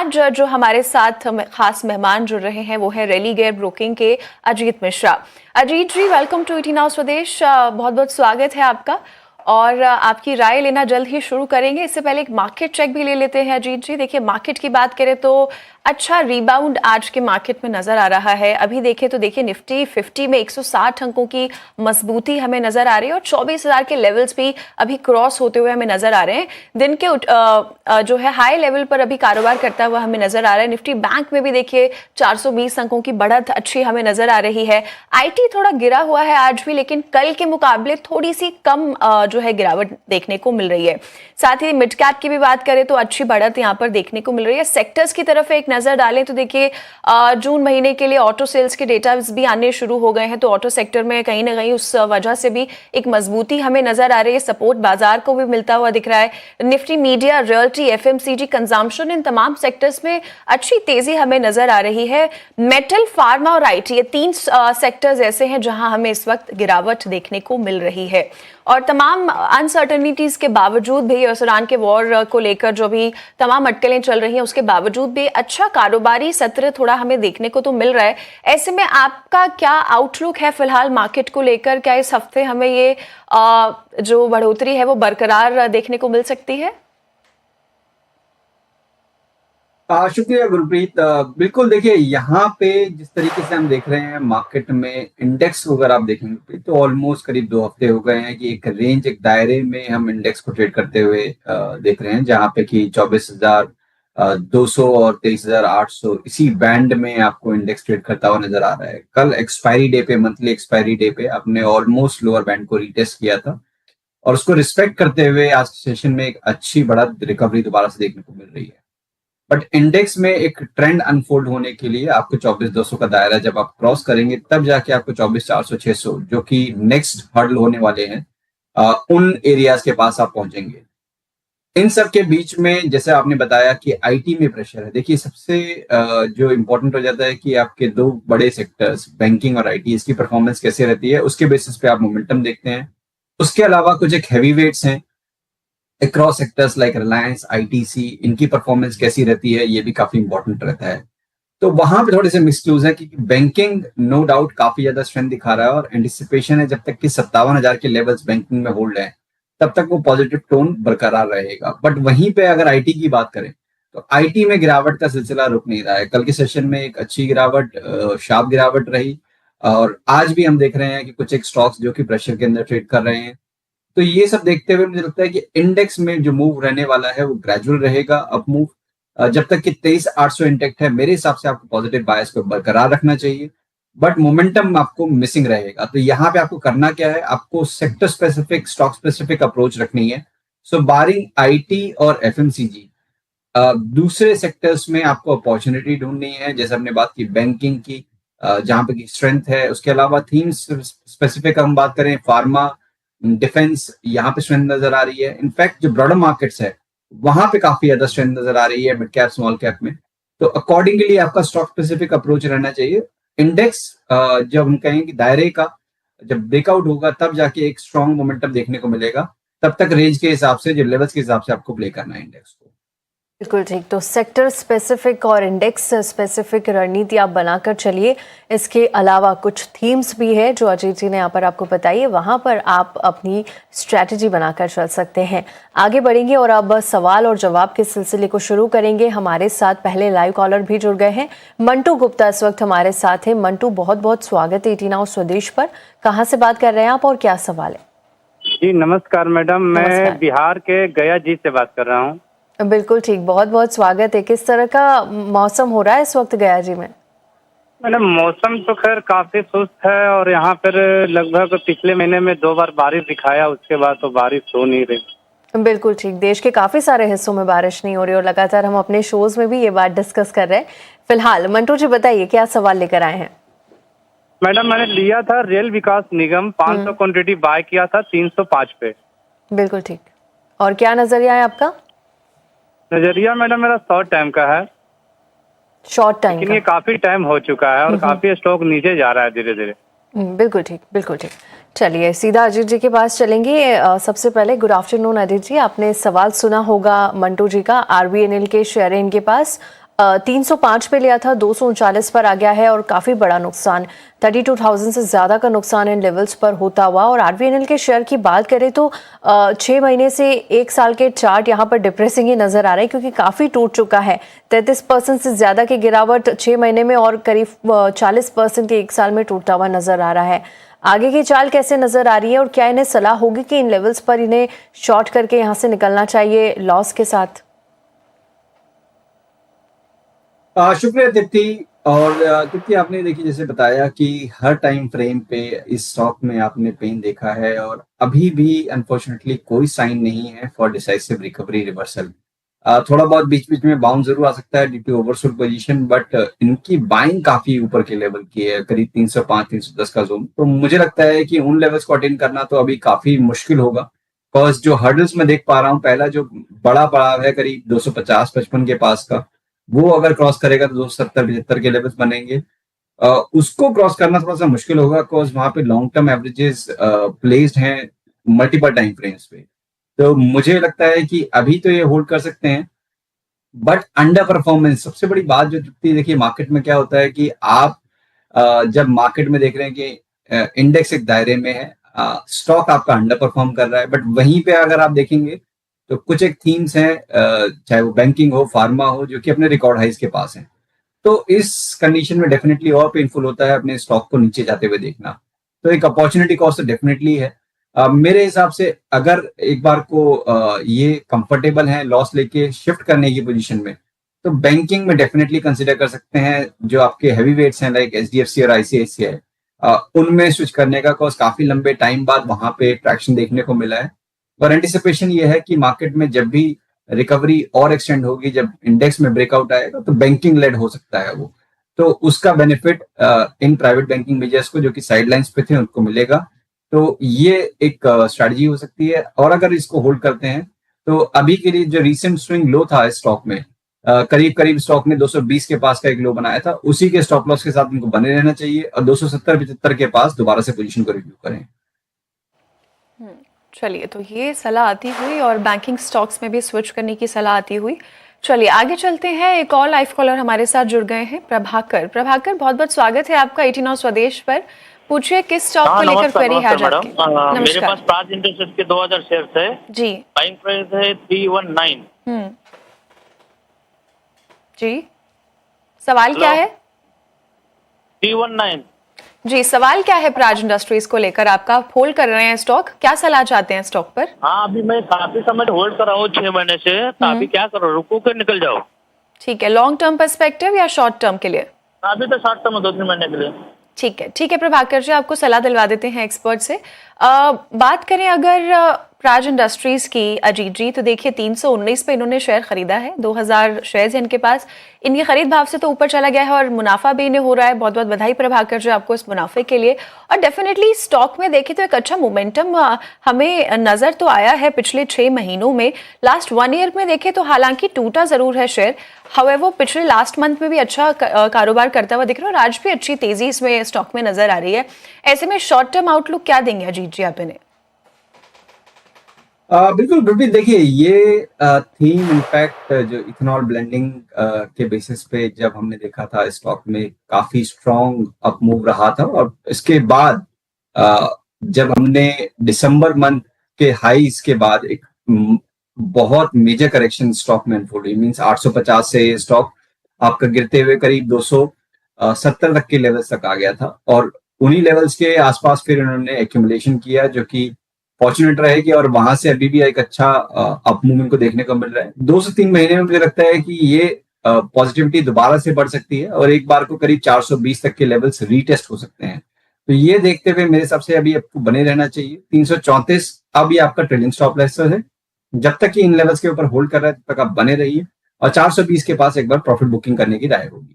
आज जो हमारे साथ खास मेहमान जुड़ रहे हैं वो है रेलिगेयर ब्रोकिंग के अजीत मिश्रा। अजीत जी, वेलकम टू ईटी नाउ स्वदेश। बहुत बहुत स्वागत है आपका और आपकी राय लेना जल्द ही शुरू करेंगे। इससे पहले एक मार्केट चेक भी ले लेते हैं अजीत जी। देखिए, मार्केट की बात करें तो अच्छा रिबाउंड आज के मार्केट में नजर आ रहा है। अभी देखें तो देखिए निफ्टी 50 में 160 अंकों की मजबूती हमें नजर आ रही है और 24,000 के लेवल्स भी अभी क्रॉस होते हुए हमें नजर आ रहे हैं। दिन के जो है हाई लेवल पर अभी कारोबार करता हुआ हमें नजर आ रहा है। निफ्टी बैंक में भी देखिए 420 अंकों की बढ़त अच्छी हमें नजर आ रही है। आईटी थोड़ा गिरा हुआ है आज भी, लेकिन कल के मुकाबले थोड़ी सी कम जो है गिरावट देखने को मिल रही है। साथ ही मिड कैप की भी बात करें तो अच्छी बढ़त यहाँ पर देखने को मिल रही है। सेक्टर्स की तरफ एक नजर डालें तो देखिए जून महीने के लिए ऑटो सेल्स के डेटा भी आने शुरू हो गए हैं, तो ऑटो सेक्टर में कहीं ना कहीं उस वजह से भी एक मजबूती हमें नजर आ रही है। सपोर्ट बाजार को भी मिलता हुआ दिख रहा है। Nifty, media, realty, FMCG, consumption, इन तमाम सेक्टर्स में अच्छी तेजी हमें नजर आ रही है। मेटल, फार्मा और आईटी, ये तीन सेक्टर्स ऐसे हैं जहां हमें इस वक्त गिरावट देखने को मिल रही है। और तमाम अनसर्टनिटीज के बावजूद भी, ईरान के वॉर को लेकर जो भी तमाम अटकलें चल रही हैं उसके बावजूद भी अच्छा कारोबारी सत्र थोड़ा हमें देखने को तो मिल रहा है। ऐसे में आपका क्या आउटलुक है फिलहाल मार्केट को लेकर? क्या इस हफ्ते हमें ये जो बढ़ोतरी है वो बरकरार देखने को मिल सकती है? शुक्रिया गुरप्रीत। बिल्कुल, देखिए यहाँ पे जिस तरीके से हम देख रहे हैं मार्केट में इंडेक्स को, अगर आप देखेंगे तो ऑलमोस्ट करीब 2 हफ्ते हो गए हैं कि एक रेंज, एक दायरे में हम इंडेक्स को ट्रेड करते हुए देख रहे हैं, जहाँ पे कि 24,200 और 23,800 इसी बैंड में आपको इंडेक्स ट्रेड करता हुआ नजर आ रहा है। कल एक्सपायरी डे पे, मंथली एक्सपायरी डे पे आपने ऑलमोस्ट लोअर बैंड को रीटेस्ट किया था और उसको रिस्पेक्ट करते हुए आज के सेशन में एक अच्छी बड़ा रिकवरी दोबारा से देखने को मिल रही है। बट इंडेक्स में एक ट्रेंड अनफोल्ड होने के लिए आपको 24,200 का दायरा जब आप क्रॉस करेंगे तब जाके आपको 24,400, 600 जो कि नेक्स्ट हर्डल होने वाले हैं, उन एरियाज के पास आप पहुंचेंगे। इन सब के बीच में जैसे आपने बताया कि आईटी में प्रेशर है। देखिए, सबसे जो इंपॉर्टेंट हो जाता है कि आपके दो बड़े सेक्टर्स बैंकिंग और आईटी, इसकी परफॉर्मेंस कैसे रहती है उसके बेसिस पे आप मोमेंटम देखते हैं। उसके अलावा कुछ एक हैवी वेट्स हैं across sectors like Reliance, ITC, इनकी परफॉर्मेंस कैसी रहती है ये भी काफी इंपॉर्टेंट रहता है। तो वहां पे थोड़े से मिसक्लूज है कि बैंकिंग नो डाउट काफी ज्यादा स्ट्रेंथ दिखा रहा है और एंटिसिपेशन है जब तक कि 57,000 के लेवल्स बैंकिंग में होल्ड है तब तक वो पॉजिटिव टोन बरकरार रहेगा। बट वहीं पे अगर आईटी की बात करें तो आईटी में गिरावट का सिलसिला रुक नहीं रहा है। कल के सेशन में एक अच्छी गिरावट, शार्प गिरावट रही और आज भी हम देख रहे हैं कि कुछ एक स्टॉक्स जो कि प्रेशर के अंदर ट्रेड कर रहे हैं। तो ये सब देखते हुए मुझे लगता है कि इंडेक्स में जो मूव रहने वाला है वो ग्रेजुअल रहेगा, अप मूव। जब तक कि 23,800 इंटेक्ट है, मेरे हिसाब से आपको पॉजिटिव बायस को बरकरार रखना चाहिए, बट मोमेंटम आपको मिसिंग रहेगा। तो यहाँ पे आपको करना क्या है, आपको sector specific, stock specific approach रखनी है। सो बारिंग आईटी और एफएमसीजी, दूसरे सेक्टर्स में आपको अपॉर्चुनिटी ढूंढनी है। जैसे हमने बात की बैंकिंग की, जहां पे की स्ट्रेंथ है। उसके अलावा थीम्स स्पेसिफिक हम बात करें, फार्मा, डिफेंस, यहाँ पे स्ट्रेंथ नजर आ रही है। इनफैक्ट जो ब्रॉडर मार्केट्स है वहां पे काफी ज्यादा स्ट्रेंथ नजर आ रही है मिड कैप, स्मॉल कैप में। तो अकॉर्डिंगली आपका स्टॉक स्पेसिफिक अप्रोच रहना चाहिए। इंडेक्स जब हम कहें कि दायरे का जब ब्रेकआउट होगा तब जाके एक स्ट्रॉन्ग मोमेंटम देखने को मिलेगा। तब तक रेंज के हिसाब से, जो लेवल्स के हिसाब से आपको प्ले करना है इंडेक्स को। बिल्कुल ठीक। तो सेक्टर स्पेसिफिक और इंडेक्स स्पेसिफिक रणनीति आप बनाकर चलिए। इसके अलावा कुछ थीम्स भी है जो अजीत जी ने यहाँ पर आपको बताई है, वहाँ पर आप अपनी स्ट्रैटेजी बनाकर चल सकते हैं। आगे बढ़ेंगे और अब सवाल और जवाब के सिलसिले को शुरू करेंगे। हमारे साथ पहले लाइव कॉलर भी जुड़ गए हैं। मंटू गुप्ता इस वक्त हमारे साथ है। मंटू, बहुत बहुत स्वागत है ईटी नाउ स्वदेश पर। कहाँ से बात कर रहे हैं आप और क्या सवाल है? जी नमस्कार मैडम, मैं बिहार के गया जी से बात कर रहा हूँ। बिल्कुल ठीक, बहुत बहुत स्वागत है। किस तरह का मौसम हो रहा है इस वक्त गया जी में? मैडम, मौसम तो खैर काफी सुस्त है और यहाँ पर लगभग पिछले महीने में 2 बार बारिश दिखाया, उसके बाद तो बारिश हो नहीं रही। बिल्कुल ठीक। देश के काफी सारे हिस्सों में बारिश नहीं हो रही और लगातार हम अपने शोज में भी ये बात डिस्कस कर रहे हैं। फिलहाल मंटू जी बताइए क्या सवाल लेकर आए हैं? मैडम, मैंने लिया था रेल विकास निगम, 500 क्वांटिटी बाय किया था 305 पे। बिल्कुल ठीक। और क्या नजरिया है आपका? नजरिया मैडम मेरा शॉर्ट टाइम का है। शॉर्ट टाइम लेकिन ये काफी टाइम हो चुका है और काफी स्टॉक नीचे जा रहा है धीरे धीरे। बिल्कुल ठीक, बिल्कुल ठीक। चलिए सीधा अजीत जी के पास चलेंगे। सबसे पहले गुड आफ्टरनून अजीत जी, आपने सवाल सुना होगा मंटू जी का। आरबीएनएल के शेयर है इनके पास 305 पे लिया था, 239 पर आ गया है और काफ़ी बड़ा नुकसान, 32,000 से ज़्यादा का नुकसान इन लेवल्स पर होता हुआ। और आरबीएनएल के शेयर की बात करें तो 6 महीने से 1 साल के चार्ट यहाँ पर डिप्रेसिंग ही नज़र आ रहे हैं, क्योंकि काफ़ी टूट चुका है। 33% से ज़्यादा की गिरावट 6 महीने में और करीब 40% 1 साल में टूटता हुआ नज़र आ रहा है। आगे की चाल कैसे नज़र आ रही है और क्या इन्हें सलाह होगी कि इन लेवल्स पर इन्हें शॉर्ट करके यहाँ से निकलना चाहिए लॉस के साथ? शुक्रिया तृप्ति। और तृप्ति, आपने देखिए जैसे बताया कि हर टाइम फ्रेम पे इस स्टॉक में आपने पेन देखा है और अभी भी अनफॉर्चुनेटली कोई साइन नहीं है फॉर डिसाइसिव रिकवरी रिवर्सल। थोड़ा बहुत बीच बीच में बाउंस जरूर आ सकता है due to oversold position, but इनकी बाइंग काफी ऊपर के लेवल की है, करीब 305 310 का जोन। तो मुझे लगता है कि उन लेवल्स को अटेन करना तो अभी काफी मुश्किल होगा, बिकॉज जो हर्डल्स मैं देख पा रहा हूँ, पहला जो बड़ा पड़ाव है करीब 250-55 के पास का, वो अगर क्रॉस करेगा तो 270-75 के लेवल्स बनेंगे। उसको क्रॉस करना थोड़ा सा मुश्किल होगा, बिकॉज वहां पे लॉन्ग टर्म एवरेजेस प्लेस्ड हैं मल्टीपल टाइम फ्रेम्स पे। तो मुझे लगता है कि अभी तो ये होल्ड कर सकते हैं, बट अंडर परफॉर्मेंस सबसे बड़ी बात जो दिखती है। देखिए मार्केट में क्या होता है कि आप जब मार्केट में देख रहे हैं कि इंडेक्स एक दायरे में है, स्टॉक आपका अंडर परफॉर्म कर रहा है, बट वहीं पे अगर आप देखेंगे तो कुछ एक थीम्स हैं, चाहे वो बैंकिंग हो, फार्मा हो, जो कि अपने रिकॉर्ड हाइज के पास हैं। तो इस कंडीशन में डेफिनेटली और पेनफुल होता है अपने स्टॉक को नीचे जाते हुए देखना। तो एक अपॉर्चुनिटी कॉस्ट तो डेफिनेटली है। मेरे हिसाब से अगर एक बार को ये कंफर्टेबल है लॉस लेके शिफ्ट करने की पोजीशन में, तो बैंकिंग में डेफिनेटली कंसिडर कर सकते हैं। जो आपके हैवी वेट्स हैं लाइक एचडीएफसी और आईसीआईसीआई, उनमें स्विच करने का कॉस्ट काफी लंबे टाइम बाद वहां पे ट्रैक्शन देखने को मिला है। और एंटिसिपेशन ये है कि मार्केट में जब भी रिकवरी और एक्सटेंड होगी, जब इंडेक्स में ब्रेकआउट आएगा, तो बैंकिंग लेड हो सकता है वो। तो उसका benefit in private banking measures को जो कि साइडलाइंस पे थे उनको मिलेगा। तो ये एक स्ट्रैटेजी हो सकती है। और अगर इसको होल्ड करते हैं तो अभी के लिए जो रिसेंट स्विंग लो था स्टॉक में, करीब करीब स्टॉक ने 220 के पास का एक लो बनाया था, उसी के स्टॉप लॉस के साथ उनको बने रहना चाहिए और 270-75 के पास दोबारा से पोजीशन को रिव्यू करें। चलिए, तो ये सलाह आती हुई और बैंकिंग स्टॉक्स में भी स्विच करने की सलाह आती हुई। चलिए आगे चलते हैं। एक और लाइव कॉलर हमारे साथ जुड़ गए हैं, प्रभाकर। प्रभाकर, बहुत बहुत स्वागत है आपका 89 स्वदेश पर। पूछिए किस स्टॉक को लेकर क्वेरी है आज आपकी? मेरे नमस्कार। पास प्राज इंडस्ट्रीज के 2000 शेयर्स है जी बाइंग प्राइस है 319। जी, सवाल क्या है? 319। जी, सवाल क्या है प्राज इंडस्ट्रीज को लेकर आपका? होल्ड कर रहे हैं स्टॉक, क्या सलाह चाहते हैं स्टॉक पर? हाँ, अभी मैं काफी समय होल्ड कर रहा हूँ 6 महीने से, तो अभी क्या करो, रुको के निकल जाओ? ठीक है, लॉन्ग टर्म पर्सपेक्टिव या शॉर्ट टर्म के लिए? अभी तो शॉर्ट टर्म 2-3 महीने के लिए। ठीक है प्रभाकर जी, आपको सलाह दिलवा देते हैं एक्सपर्ट से। बात करें अगर प्राज इंडस्ट्रीज की अजीत जी, तो देखिए 319 पे इन्होंने शेयर खरीदा है, 2000 शेयर्स हैं इनके पास। इनकी खरीद भाव से तो ऊपर चला गया है और मुनाफा भी इन्हें हो रहा है। बहुत बहुत बधाई प्रभाकर जी आपको इस मुनाफे के लिए। और डेफिनेटली स्टॉक में देखें तो एक अच्छा मोमेंटम हमें नजर तो आया है पिछले 6 महीनों में। लास्ट 1 ईयर में देखें तो हालांकि टूटा जरूर है शेयर, हाउएवर पिछले लास्ट मंथ में भी अच्छा कारोबार करता हुआ दिख रहा है और आज भी अच्छी तेजी इसमें स्टॉक में नजर आ रही है। ऐसे में शॉर्ट टर्म आउटलुक क्या देंगे अजीत जी आप इन्हें? बिल्कुल गुरप्रीत, देखिए ये थीम इनफैक्ट जो इथेनॉल ब्लेंडिंग के बेसिस पे जब हमने देखा था स्टॉक में काफी स्ट्रॉन्ग अप मूव रहा था, और इसके बाद जब हमने दिसंबर मंथ के हाईज के बाद एक बहुत मेजर करेक्शन स्टॉक में अनफोल्ड हुई। मींस 850 से स्टॉक आपका गिरते हुए करीब 270 तक के लेवल्स तक आ गया था, और उन्हीं लेवल्स के आसपास फिर उन्होंने एक्यूमुलेशन किया, जो कि फॉर्चुनेट रहेगी, और वहां से अभी भी एक अच्छा अप मूवमेंट को देखने को मिल रहा है। 2 से 3 महीने में मुझे लगता है कि ये पॉजिटिविटी दोबारा से बढ़ सकती है और एक बार को करीब 420 तक के लेवल्स रीटेस्ट हो सकते हैं। तो ये देखते हुए मेरे हिसाब से अभी आपको बने रहना चाहिए। 334 अब ये आपका ट्रेलिंग स्टॉप लॉस है। जब तक कि इन लेवल्स के ऊपर होल्ड कर रहा है तब तक आप बने रहिए, और 420 के पास एक बार प्रॉफिट बुकिंग करने की राय होगी।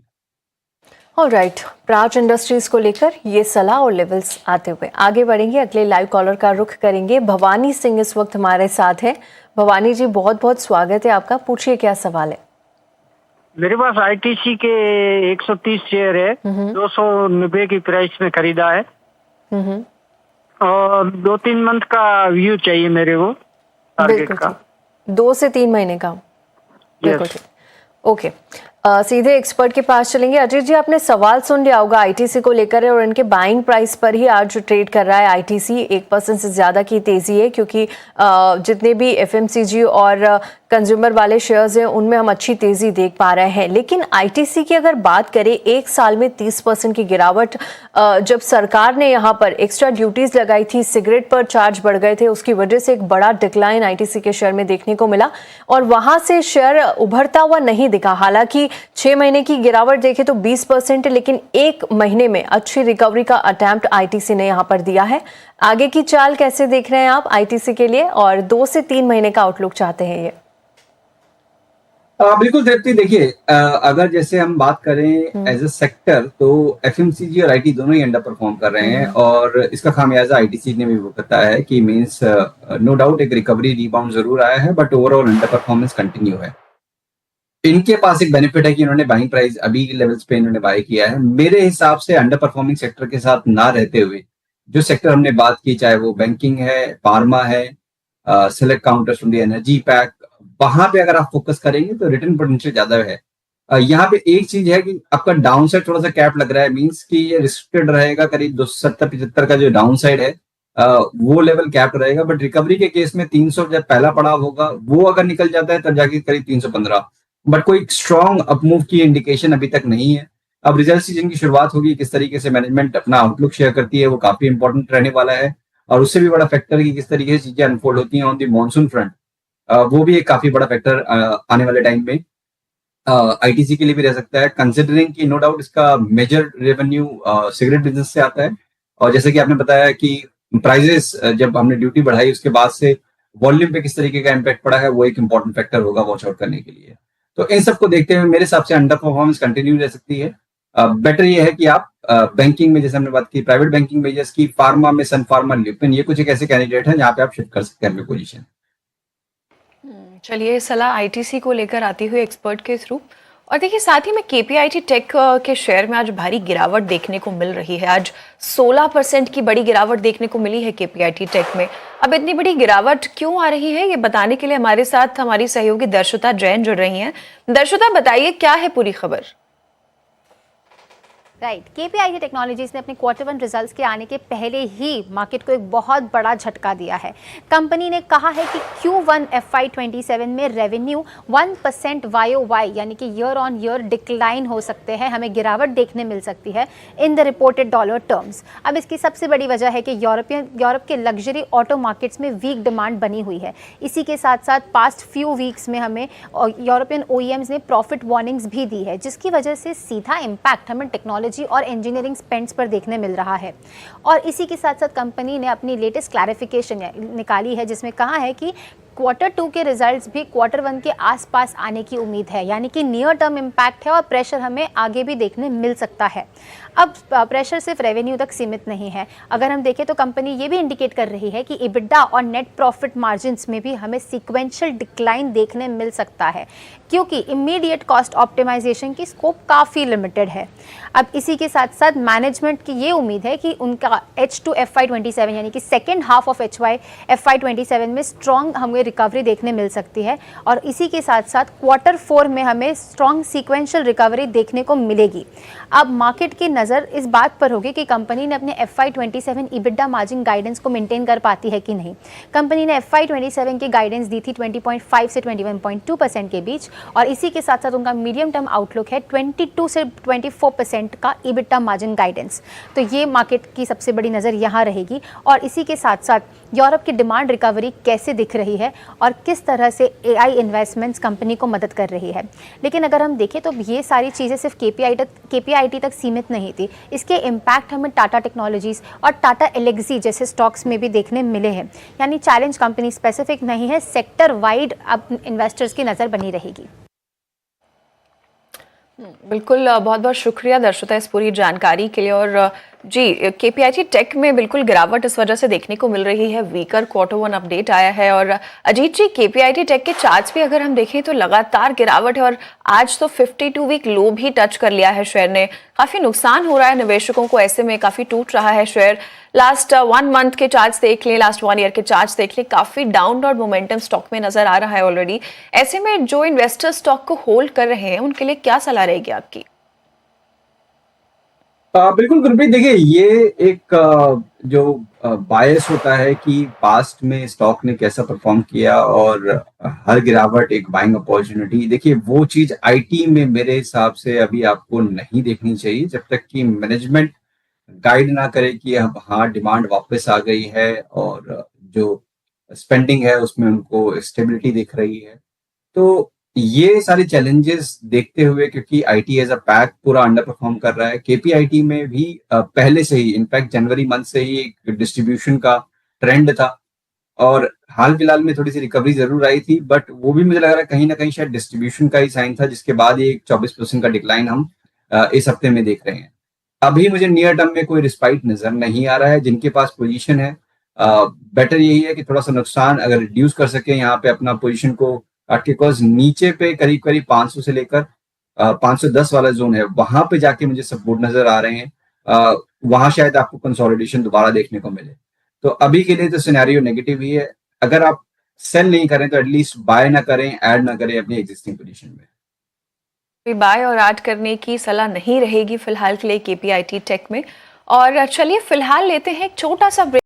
ऑलराइट, प्राज इंडस्ट्रीज को लेकर ये सलाह और लेवल्स आते हुए आगे बढ़ेंगे। अगले लाइव कॉलर का रुख करेंगे। भवानी सिंह इस वक्त हमारे साथ है। भवानी जी, बहुत बहुत स्वागत है आपका। पूछिए क्या सवाल है? मेरे पास आईटीसी के 130 शेयर है, 290 की प्राइस में खरीदा है, और 2-3 मंथ का व्यू चाहिए मेरे को टारगेट का। 2 से 3 महीने का? बिल्कुल Yes. ठीक। ओके, सीधे एक्सपर्ट के पास चलेंगे। अजीत जी, आपने सवाल सुन लिया होगा आईटीसी को लेकर और इनके बाइंग प्राइस पर ही आज ट्रेड कर रहा है आईटीसी। 1% से ज्यादा की तेजी है क्योंकि जितने भी एफएमसीजी और कंज्यूमर वाले शेयर्स हैं उनमें हम अच्छी तेजी देख पा रहे हैं। लेकिन आईटीसी की अगर बात करें, एक साल में 30% की गिरावट, जब सरकार ने यहाँ पर एक्स्ट्रा ड्यूटीज लगाई थी, सिगरेट पर चार्ज बढ़ गए थे, उसकी वजह से एक बड़ा डिक्लाइन आईटीसी के शेयर में देखने को मिला और वहां से शेयर उभरता हुआ नहीं दिखा। हालांकि 6 महीने की गिरावट देखें तो 20% है, लेकिन एक महीने में अच्छी रिकवरी का अटेम्प्ट आईटीसी ने यहाँ पर दिया है। आगे की चाल कैसे देख रहे हैं आप आईटीसी के लिए, और 2 से 3 महीने का आउटलुक चाहते हैं ये? बिल्कुल तृप्ति, देखिए अगर जैसे हम बात करें एज ए सेक्टर तो एफएमसीजी और आईटी दोनों ही अंडर परफॉर्म कर रहे हैं और इसका खामियाजा आईटीसी ने भी भुगता है कि मींस नो डाउट एक रिकवरी रिबाउंड जरूर आया है but overall under performance continue है। इनके पास एक बेनिफिट है कि इन्होंने बाइंग प्राइस अभी के लेवल्स पे इन्होंने बाय किया है। मेरे हिसाब से अंडर परफॉर्मिंग सेक्टर के साथ ना रहते हुए जो सेक्टर हमने बात की, चाहे वो बैंकिंग है, फार्मा है, select counters from the energy pack, वहां पे अगर आप फोकस करेंगे तो रिटर्न पोटेंशियल ज्यादा है। यहाँ पे एक चीज है कि आपका डाउन साइड थोड़ा सा कैप लग रहा है, मींस कि ये रिस्ट्रिक्टेड रहेगा, करीब 270-75 का जो डाउन साइड है वो लेवल कैप रहेगा। बट रिकवरी के केस में 300 जब पहला पड़ाव होगा वो अगर निकल जाता है तब जाके करीब 315, बट कोई स्ट्रॉन्ग अपमूव की इंडिकेशन अभी तक नहीं है। अब रिजल्ट सीजन की शुरुआत होगी, किस तरीके से मैनेजमेंट अपना आउटलुक शेयर करती है वो काफी इंपॉर्टेंट रहने वाला है और उससे भी बड़ा फैक्टर है कि किस तरीके से चीजें अनफोल्ड होती हैं ऑन दी मॉनसून फ्रंट, वो भी एक काफी बड़ा फैक्टर आने वाले टाइम में आईटीसी के लिए भी रह सकता है, कंसिडरिंग कि नो डाउट इसका मेजर रेवेन्यू सिगरेट बिजनेस से आता है और जैसे कि आपने बताया कि प्राइजेस जब हमने ड्यूटी बढ़ाई उसके बाद से वॉल्यूम पे किस तरीके का इम्पैक्ट पड़ा है वो एक इंपॉर्टेंट फैक्टर होगा वॉच आउट करने के लिए। तो इन सबको देखते हुए मेरे हिसाब से अंडर परफॉर्मेंस कंटिन्यू रह सकती है। बेटर ये है कि आप बैंकिंग में, जैसे हमने बात की प्राइवेट बैंकिंग मेजर्स की, फार्मा में सन फार्मा, ल्यूपिन, ये कुछ एक ऐसे कैंडिडेट हैं जहाँ पे आप शिफ्ट कर सकते हैं अपनी पोजीशन। चलिए, सलाह आईटीसी को लेकर आती हुई एक्सपर्ट के थ्रू। और देखिए, साथ ही में केपीआईटी टेक के शेयर में आज भारी गिरावट देखने को मिल रही है। आज 16% की बड़ी गिरावट देखने को मिली है केपीआईटी टेक में। अब इतनी बड़ी गिरावट क्यों आ रही है, ये बताने के लिए हमारे साथ हमारी सहयोगी दर्शुता जैन जुड़ रही हैं। दर्शुता, बताइए क्या है पूरी खबर? राइट, केपीआईटी टेक्नोलॉजीज ने अपने क्वार्टर 1 रिजल्ट्स के आने के पहले ही मार्केट को एक बहुत बड़ा झटका दिया है। कंपनी ने कहा है कि Q1 FY27 में रेवेन्यू 1% YOY यानी कि ईयर ऑन ईयर डिक्लाइन हो सकते हैं, हमें गिरावट देखने मिल सकती है in the reported dollar terms. अब इसकी सबसे बड़ी वजह है कि यूरोप के लग्जरी ऑटो मार्केट्स में वीक डिमांड बनी हुई है। इसी के साथ साथ पास्ट फ्यू वीक्स में हमें यूरोपियन OEMs ने प्रॉफिट वार्निंग्स भी दी है, जिसकी वजह से सीधा इम्पैक्ट हमें टेक्नोलॉजी और इंजीनियरिंग स्पेंड्स पर देखने मिल रहा है। और इसी के साथ साथ कंपनी ने अपनी लेटेस्ट क्लैरिफिकेशन निकाली है जिसमें कहा है कि Q2 के रिजल्ट्स भी Q1 के आसपास आने की उम्मीद है, यानी कि नियर टर्म इम्पैक्ट है और प्रेशर हमें आगे भी देखने मिल सकता है। अब प्रेशर सिर्फ रेवेन्यू तक सीमित नहीं है। अगर हम देखें तो कंपनी ये भी इंडिकेट कर रही है कि EBITDA और नेट प्रॉफिट मार्जिन्स में भी हमें सीक्वेंशियल डिक्लाइन देखने मिल सकता है, क्योंकि इमीडिएट कॉस्ट ऑप्टिमाइजेशन की स्कोप काफ़ी लिमिटेड है। अब इसी के साथ साथ मैनेजमेंट की ये उम्मीद है कि उनका H2 FY27 यानी कि सेकेंड हाफ ऑफ FY27 में स्ट्रॉन्ग हमें रिकवरी देखने मिल सकती है और इसी के साथ साथ Q4 में हमें स्ट्रॉन्ग सीक्वेंशियल रिकवरी देखने को मिलेगी। अब मार्केट की नज़र इस बात पर होगी कि कंपनी ने अपने FY27 EBITDA मार्जिन गाइडेंस को मेंटेन कर पाती है कि नहीं। कंपनी ने FY27 की गाइडेंस दी थी 20.5 से 21.2% के बीच और इसी के साथ साथ उनका मीडियम टर्म आउटलुक है 22 से 24% का EBITDA मार्जिन गाइडेंस। तो ये मार्केट की सबसे बड़ी नज़र यहाँ रहेगी और इसी के साथ साथ यूरोप की डिमांड रिकवरी कैसे दिख रही है और किस तरह से AI इन्वेस्टमेंट्स कंपनी को मदद कर रही है। लेकिन अगर हम देखें तो ये सारी चीज़ें सिर्फ KPIT तक सीमित नहीं थी, इसके इम्पैक्ट हमें टाटा टेक्नोलॉजीज़ और टाटा एलेक्सी जैसे स्टॉक्स में भी देखने मिले हैं। यानी चैलेंज कंपनी स्पेसिफिक नहीं है, सेक्टर वाइड अब इन्वेस्टर्स की नज़र बनी रहेगी। बिल्कुल, बहुत बहुत शुक्रिया दर्शुता इस पूरी जानकारी के लिए। और जी, केपीआईटी टेक में बिल्कुल गिरावट इस वजह से देखने को मिल रही है, वीकर क्वार्टर वन अपडेट आया है। और अजीत जी, केपीआईटी टेक के चार्ट्स भी अगर हम देखें तो लगातार गिरावट है और आज तो 52 वीक लो भी टच कर लिया है शेयर ने। काफी नुकसान हो रहा है निवेशकों को, ऐसे में काफी टूट रहा है शेयर। लास्ट 1 मंथ के चार्ट्स देख लें, लास्ट 1 ईयर के चार्ट्स देख लें, काफी डाउनवर्ड मोमेंटम स्टॉक में नजर आ रहा है ऑलरेडी। ऐसे में जो इन्वेस्टर स्टॉक को होल्ड कर रहे हैं उनके लिए क्या सलाह रहेगी आपकी? बिल्कुल गुरप्रीत, देखिए ये एक जो बायस होता है कि पास्ट में स्टॉक ने कैसा परफॉर्म किया और हर गिरावट एक बाइंग अपॉर्चुनिटी, देखिए वो चीज आईटी में मेरे हिसाब से अभी आपको नहीं देखनी चाहिए जब तक कि मैनेजमेंट गाइड ना करे कि अब हाँ डिमांड वापस आ गई है और जो स्पेंडिंग है उसमें उनको स्टेबिलिटी दिख रही है। तो ये सारे चैलेंजेस देखते हुए, क्योंकि आईटी एज अ पैक पूरा अंडर परफॉर्म कर रहा है, केपीआईटी में भी पहले से ही इनफैक्ट जनवरी मंथ से ही एक डिस्ट्रीब्यूशन का ट्रेंड था और हाल फिलहाल में थोड़ी सी रिकवरी जरूर आई थी, बट वो भी मुझे लग रहा है कहीं ना कहीं शायद डिस्ट्रीब्यूशन का ही साइन था, जिसके बाद ये 24% का डिक्लाइन हम इस हफ्ते में देख रहे हैं। अभी मुझे नियर टर्म में कोई रिस्पाइट नजर नहीं आ रहा है। जिनके पास पोजीशन है, बेटर यही है कि थोड़ा सा नुकसान अगर रिड्यूस कर सके यहाँ पे अपना पोजीशन को काट के, बिकॉज नीचे पे करीब करीब 500 से लेकर 510 वाला जोन है, वहां पे जाके मुझे सपोर्ट नजर आ रहे हैं। वहां शायद आपको कंसोलिडेशन दोबारा देखने को मिले। तो अभी के लिए तो सिनेरियो नेगेटिव ही है। अगर आप सेल नहीं करें तो एटलीस्ट बाय ना करें, ऐड ना करें अपनी एग्जिस्टिंग पोजीशन में। कोई बाय और ऐड करने की सलाह नहीं रहेगी फिलहाल के लिए केपीआईटी टेक में। और चलिए फिलहाल लेते हैं एक छोटा सा ब्रेक।